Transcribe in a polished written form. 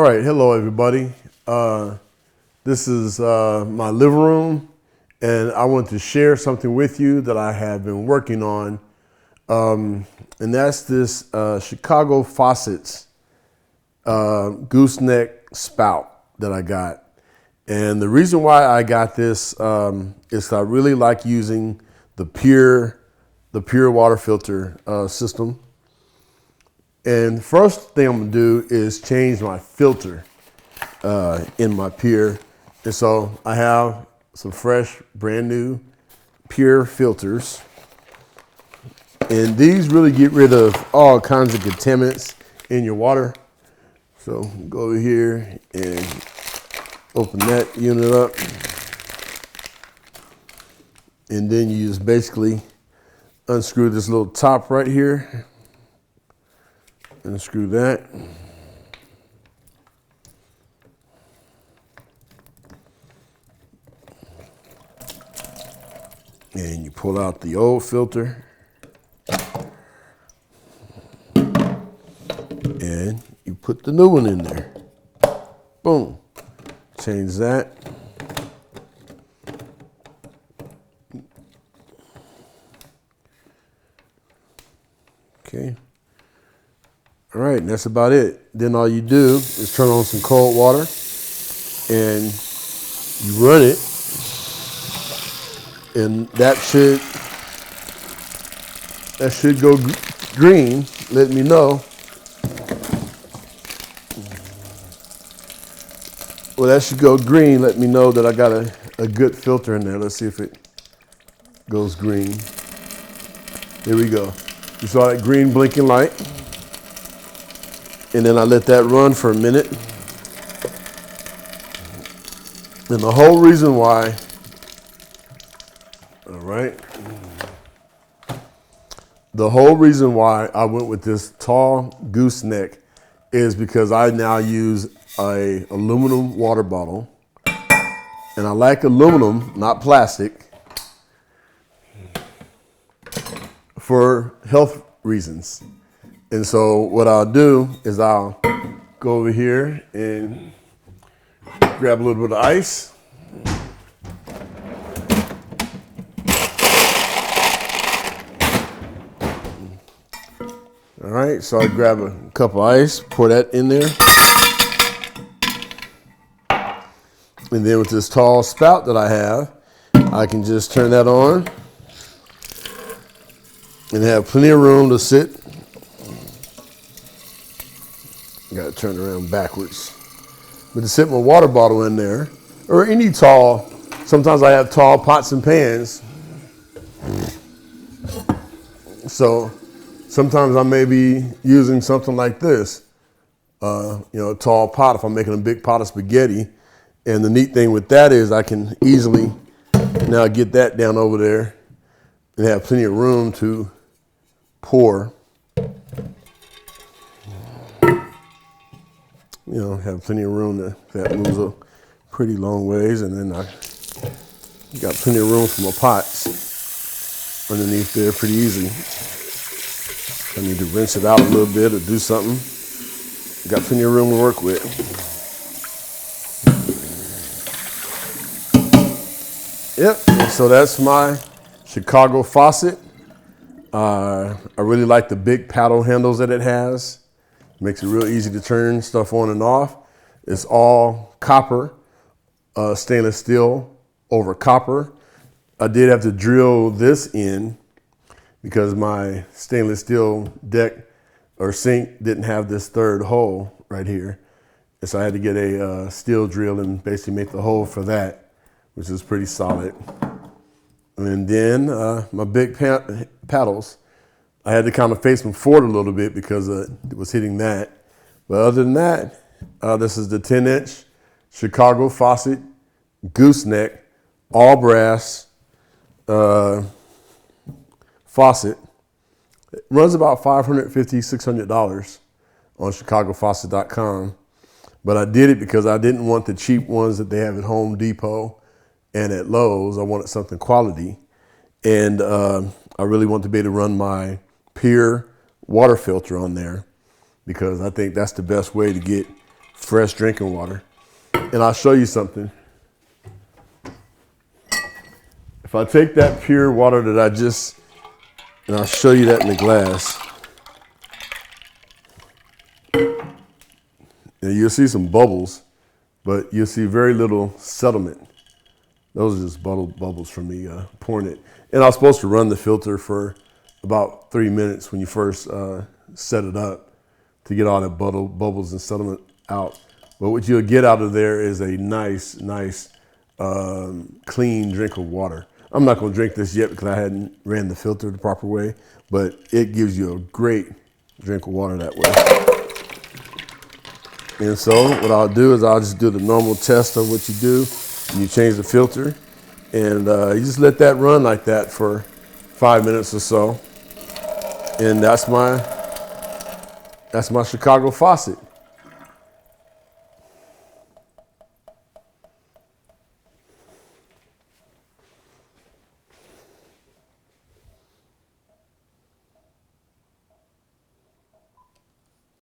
All right, hello everybody. This is my living room, and I want to share something with you that I have been working on, and that's this Chicago Faucets gooseneck spout that I got. And the reason why I got this is I really like using the pure water filter system. And first thing I'm gonna do is change my filter in my Pure. And so I have some fresh, brand new Pure filters. And these really get rid of all kinds of contaminants in your water. So go over here and open that unit up. And then you just basically unscrew this little top right here. Unscrew that. And you pull out the old filter. And you put the new one in there. Boom. Change that. Okay. All right, and that's about it. Then all you do is turn on some cold water and you run it, and that should go green. Let me know. Well, that should go green. Let me know that I got a good filter in there. Let's see if it goes green. There we go. You saw that green blinking light. And then I let that run for a minute. And the whole reason why, all right, the whole reason why I went with this tall gooseneck is because I now use a aluminum water bottle. And I like aluminum, not plastic, for health reasons. And so what I'll do is I'll go over here and grab a little bit of ice. All right, so I grab a cup of ice, pour that in there. And then with this tall spout that I have, I can just turn that on and have plenty of room to sit. Got to turn around backwards. But to sit my water bottle in there, or any tall, sometimes I have tall pots and pans. So sometimes I may be using something like this, a tall pot if I'm making a big pot of spaghetti. And the neat thing with that is I can easily now get that down over there and have plenty of room to pour. Have plenty of room that moves a pretty long ways, and then I got plenty of room for my pots underneath there pretty easy. I need to rinse it out a little bit or do something. Got plenty of room to work with. Yep, so that's my Chicago faucet. I really like the big paddle handles that it has. Makes it real easy to turn stuff on and off. It's all copper, stainless steel over copper. I did have to drill this in because my stainless steel deck or sink didn't have this third hole right here. And so I had to get a steel drill and basically make the hole for that, which is pretty solid. And then my big paddles, I had to kind of face them forward a little bit because it was hitting that. But other than that, this is the 10-inch Chicago Faucet gooseneck, all brass faucet. It runs about $550, $600 on chicagofaucet.com. But I did it because I didn't want the cheap ones that they have at Home Depot and at Lowe's. I wanted something quality. And I really want to be able to run my Pure water filter on there because I think that's the best way to get fresh drinking water. And I'll show you something. If I take that pure water that and I'll show you that in the glass. And you'll see some bubbles, but you'll see very little settlement. Those are just bubbles from me pouring it. And I was supposed to run the filter for about 3 minutes when you first set it up to get all the bubbles and settlement out. But what you'll get out of there is a nice, clean drink of water. I'm not going to drink this yet because I hadn't ran the filter the proper way, but it gives you a great drink of water that way. And so what I'll do is I'll just do the normal test of what you do. You change the filter, and you just let that run like that for 5 minutes or so. And that's my Chicago faucet.